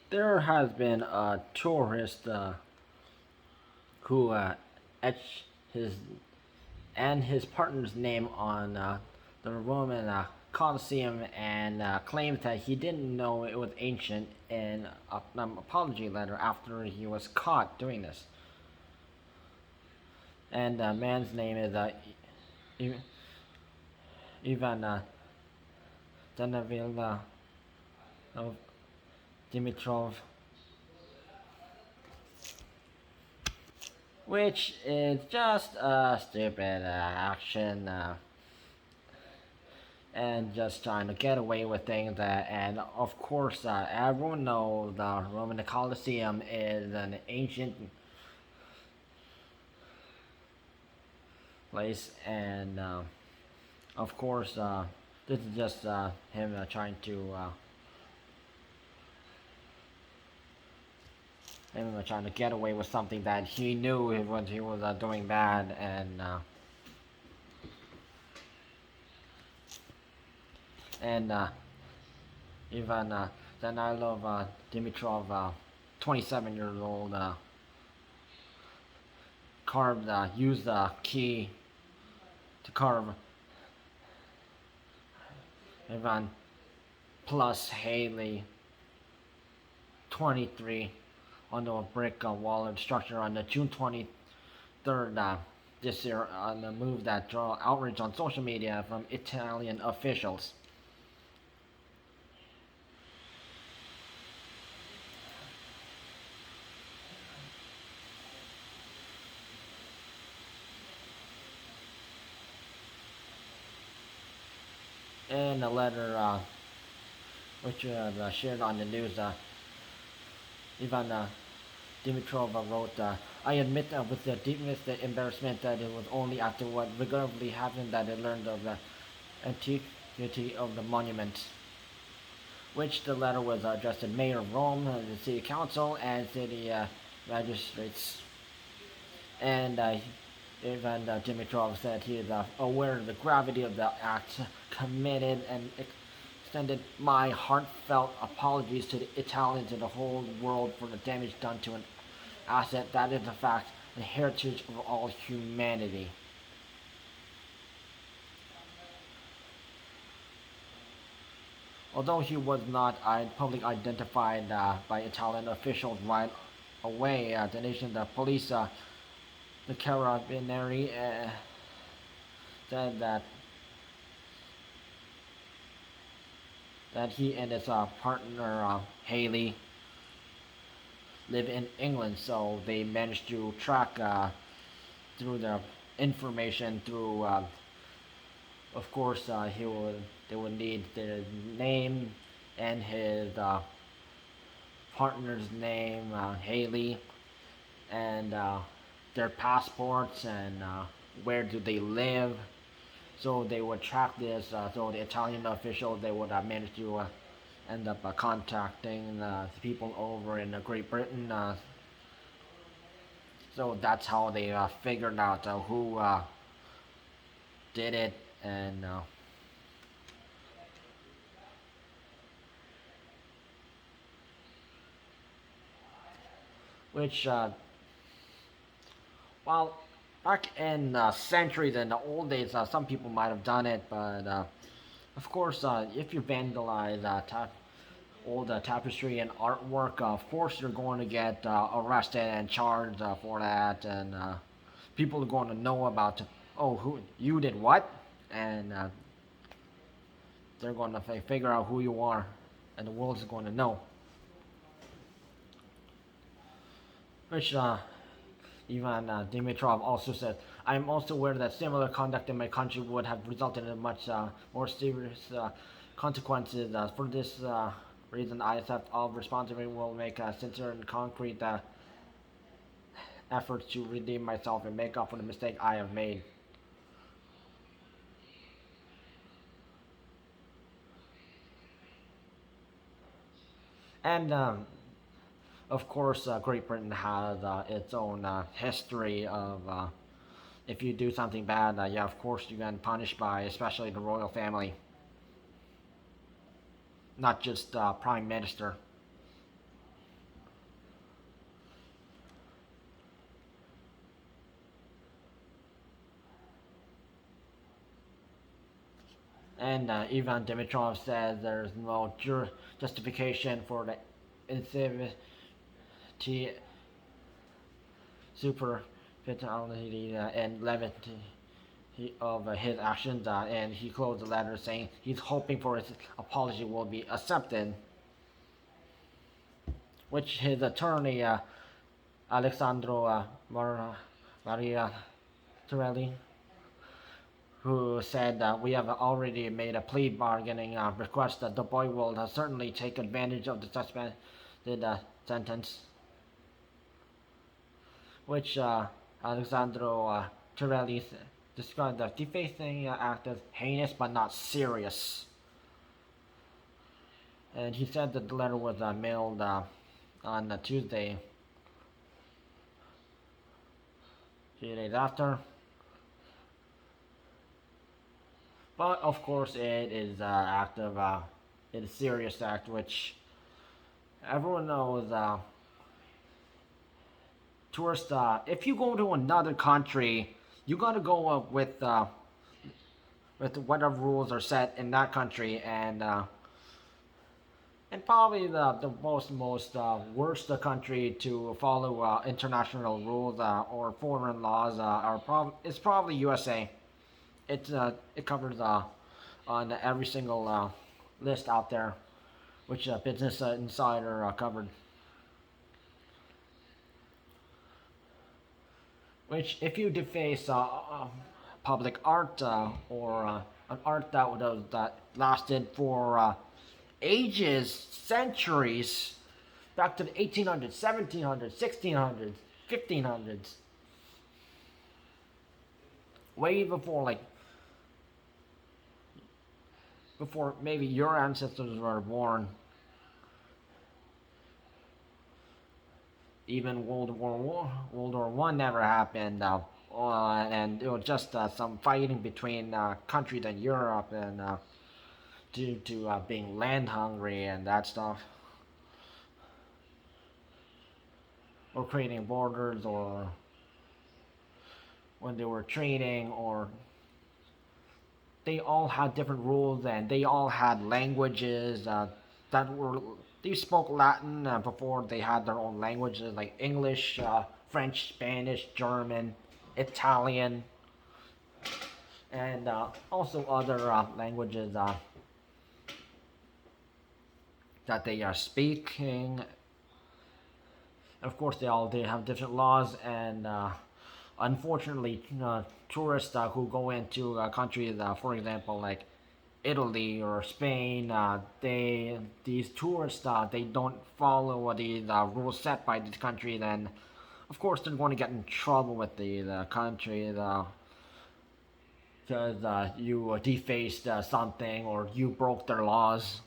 There has been a tourist who etched his and his partner's name on the Roman Colosseum and claimed that he didn't know it was ancient in an apology letter after he was caught doing this. And the man's name is Ivan Danailov Dimitrov, which is just a stupid action and just trying to get away with things. And of course, everyone knows the Roman Colosseum is an ancient place, and of course, this is just him trying to get away with something that he knew when he was doing bad, and even Danailov Dimitrov, 27 years old, carved used the key to carve Ivan+Hayley, 23, onto a brick wall of structure on the June 23rd this year, on a move that drew outrage on social media from Italian officials. In a letter which shared on the news, Ivan Dimitrov wrote, I admit with the deepest embarrassment that it was only after what regrettably happened that I learned of the antiquity of the monument, which the letter was addressed to Mayor of Rome, the City Council, and City magistrates. And Ivan Dimitrov said he is aware of the gravity of the act committed and extended my heartfelt apologies to the Italians and the whole world for the damage done to an asset that is, in fact, the heritage of all humanity. Although he was not publicly identified by Italian officials right away, the police, the carabinieri, said that he and his partner Haley live in England, so they managed to track through the information through. Of course, they would need the name and his partner's name, Haley, and their passports and where do they live. So they would track this. So the Italian officials, they would manage to end up contacting the people over in Great Britain. So that's how they figured out who did it, and which, well, back in centuries in the old days, some people might have done it, but of course, if you vandalize old tapestry and artwork, of course you're going to get arrested and charged for that, and people are going to know about, oh, who you did what, and they're going to figure out who you are, and the world is going to know. Which Ivan Dimitrov also said, I am also aware that similar conduct in my country would have resulted in much more serious consequences. For this reason, I accept all responsibility, will make sincere and concrete efforts to redeem myself and make up for the mistake I have made. And of course, Great Britain has its own history of if you do something bad, yeah, of course you get punished by especially the royal family, not just prime minister. And Ivan Dimitrov says there's no justification for the incivility, superficiality, and levity of his actions, and he closed the letter saying he's hoping for his apology will be accepted, which his attorney, Alexandro Maria Torelli, who said we have already made a plea bargaining request that the boy will certainly take advantage of the suspended sentence, which Alexandro Torelli described the defacing act as heinous but not serious. And he said that the letter was mailed on Tuesday, 3 days after. But of course, it is it is a serious act, which everyone knows. Tourists, if you go to another country, you gotta go with whatever rules are set in that country, and probably the most worst country to follow international rules or foreign laws is probably USA. It covers on every single list out there, which Business Insider covered. Which, if you deface public art or an art that lasted for ages, centuries, back to the 1800s, 1700s, 1600s, 1500s, way before maybe your ancestors were born. Even World War One never happened, and it was just some fighting between countries in Europe, and due to being land hungry and that stuff, or creating borders, or when they were trading, or they all had different rules, and they all had languages that were they spoke Latin before they had their own languages like English, French, Spanish, German, Italian, and also other languages that they are speaking. Of course, they have different laws, and unfortunately, tourists who go into countries, for example, like Italy or Spain, these tourists they don't follow the rules set by this country, then of course they're going to get in trouble with the country because you defaced something or you broke their laws.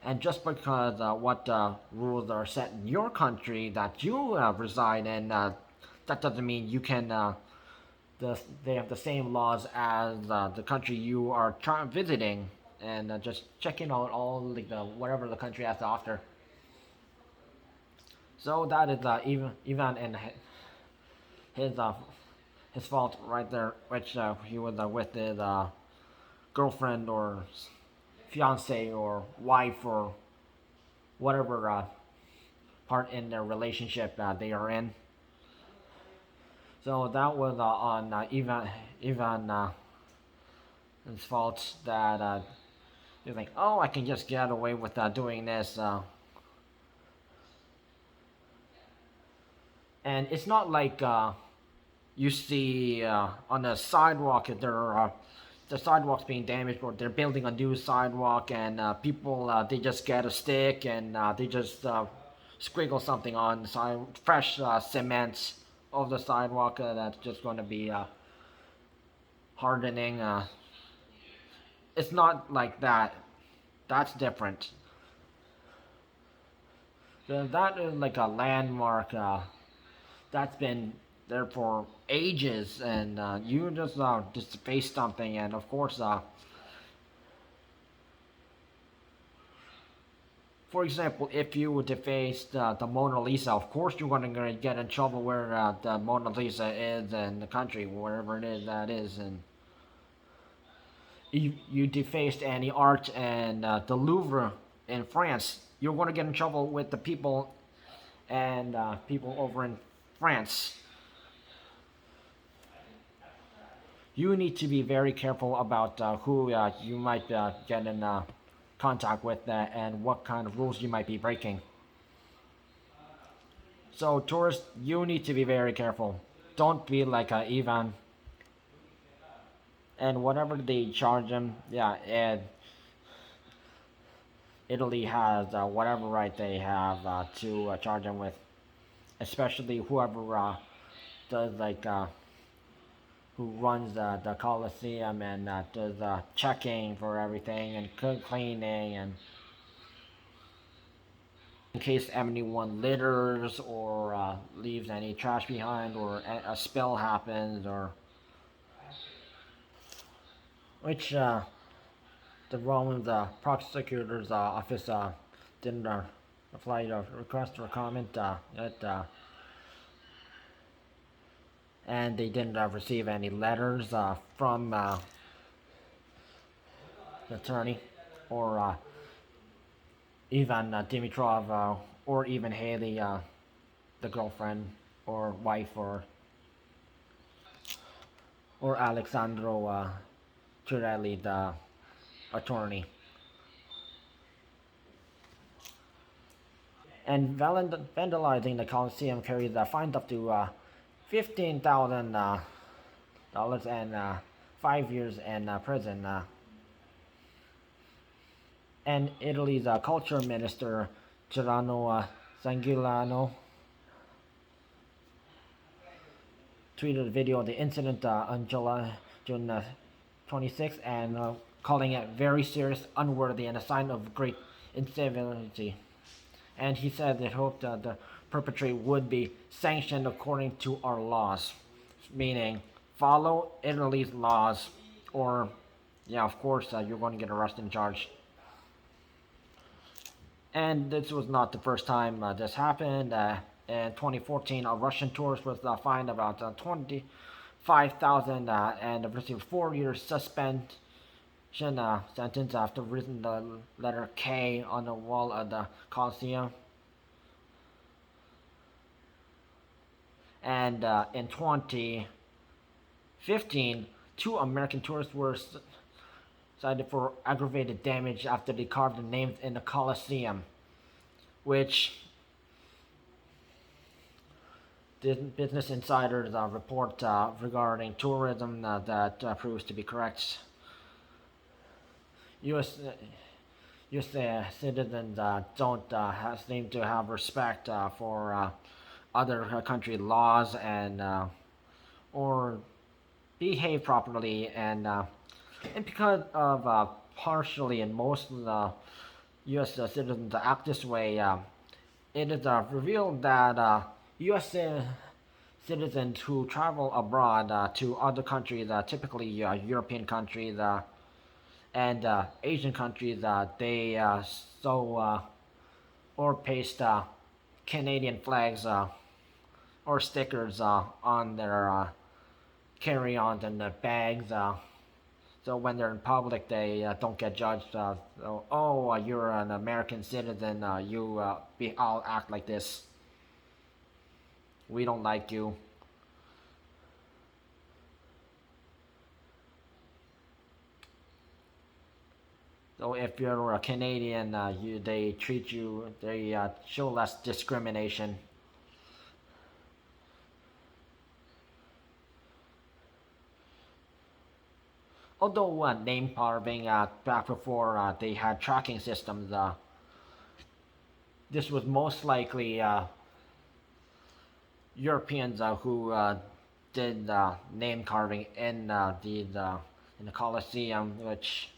And just because what rules are set in your country that you reside in, that doesn't mean you can. They have the same laws as the country you are visiting, and just checking out all whatever the country has to offer. So that is Ivan and his fault right there, which he was with his girlfriend or fiance or wife or whatever part in their relationship they are in. So that was on Ivan's fault that he's like, oh, I can just get away with doing this. And it's not like you see on the sidewalk there are the sidewalks being damaged, or they're building a new sidewalk, and people they just get a stick and they just squiggle something on the side, fresh cement of the sidewalk that's just going to be hardening. It's not like that. That's different. That is like a landmark that's been there for ages, and you just face something, and of course, for example, if you deface the Mona Lisa, of course you're going to get in trouble where the Mona Lisa is in the country, wherever it is that is, you defaced any art in the Louvre in France, you're going to get in trouble with the people and people over in France. You need to be very careful about who you might get in contact with and what kind of rules you might be breaking. So tourists, you need to be very careful. Don't be like Ivan. And whatever they charge him, yeah, and Italy has whatever right they have to charge him with, especially whoever does who runs the Colosseum and does checking for everything and cleaning and in case anyone litters or leaves any trash behind or a spill happens or which the Roman prosecutor's office didn't reply to request or comment and they didn't receive any letters from the attorney or Ivan Dimitrov or even Haley, the girlfriend or wife or Alexandro Turelli, the attorney. And vandalizing the Colosseum carries a fine up to $15,000 and 5 years in prison. And Italy's culture minister Girano Sangilano tweeted a video of the incident on June 26th and calling it very serious, unworthy, and a sign of great incivility. And he said they hoped the perpetrator would be sanctioned according to our laws, meaning follow Italy's laws, or yeah, of course, you're going to get arrested and charged. And this was not the first time this happened. In 2014, a Russian tourist was fined about 25,000 and received 4 years suspension sentence after written the letter K on the wall of the Colosseum. And in 2015, two American tourists were cited for aggravated damage after they carved the names in the Colosseum, which Business Insider's report regarding tourism that proves to be correct. U.S. Citizens don't seem to have respect for other country laws and or behave properly and because of partially and most of the U.S. Citizens act this way, it is revealed that U.S. Citizens who travel abroad to other countries, typically European countries and Asian countries, they sew or paste Canadian flags or stickers on their carry-ons and bags. So when they're in public, they don't get judged. So, oh, you're an American citizen. All act like this. We don't like you. So if you're a Canadian, they treat you. They show less discrimination. Although name carving back before they had tracking systems, this was most likely Europeans who did name carving in the Colosseum, which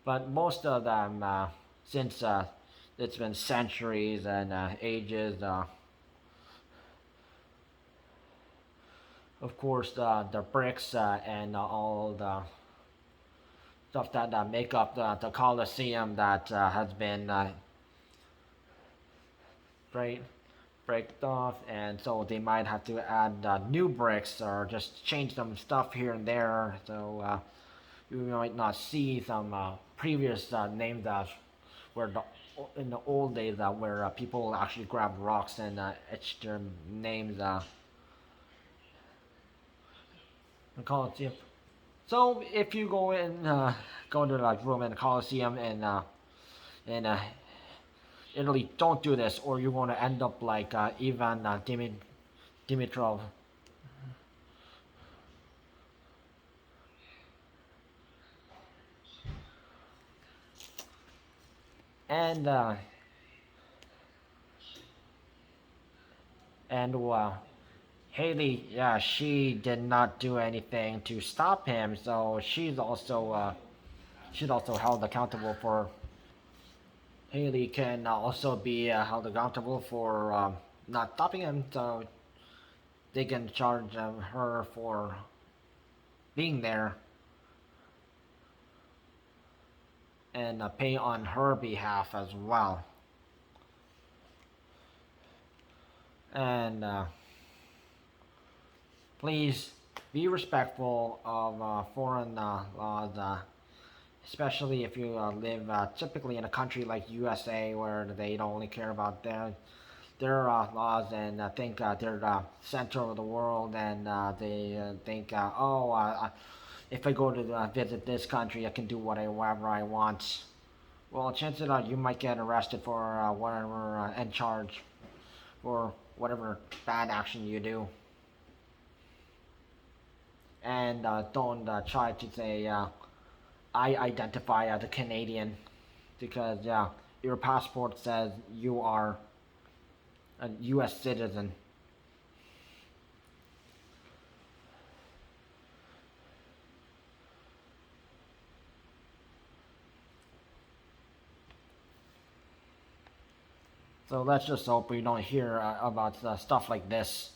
but most of them since it's been centuries and ages. Of course, the bricks and all the stuff that make up the Colosseum that has been break off, and so they might have to add new bricks or just change some stuff here and there. So you might not see some previous names that were in the old days where people actually grab rocks and etched their names in Colosseum. So if you go to like Roman Colosseum in Italy, don't do this, or you're going to end up like Ivan Dimitrov. And and Hayley, yeah, she did not do anything to stop him, so she's also held accountable for. Hayley can also be held accountable for not stopping him, so they can charge her for being there and pay on her behalf as well. And please be respectful of foreign laws, especially if you live typically in a country like USA where they don't only care about their laws and think they're the center of the world, and they think, if I go to visit this country, I can do whatever I want. Well, chances are you might get arrested for whatever and charged for whatever bad action you do. And don't try to say I identify as a Canadian because your passport says you are a U.S. citizen. So let's just hope we don't hear about stuff like this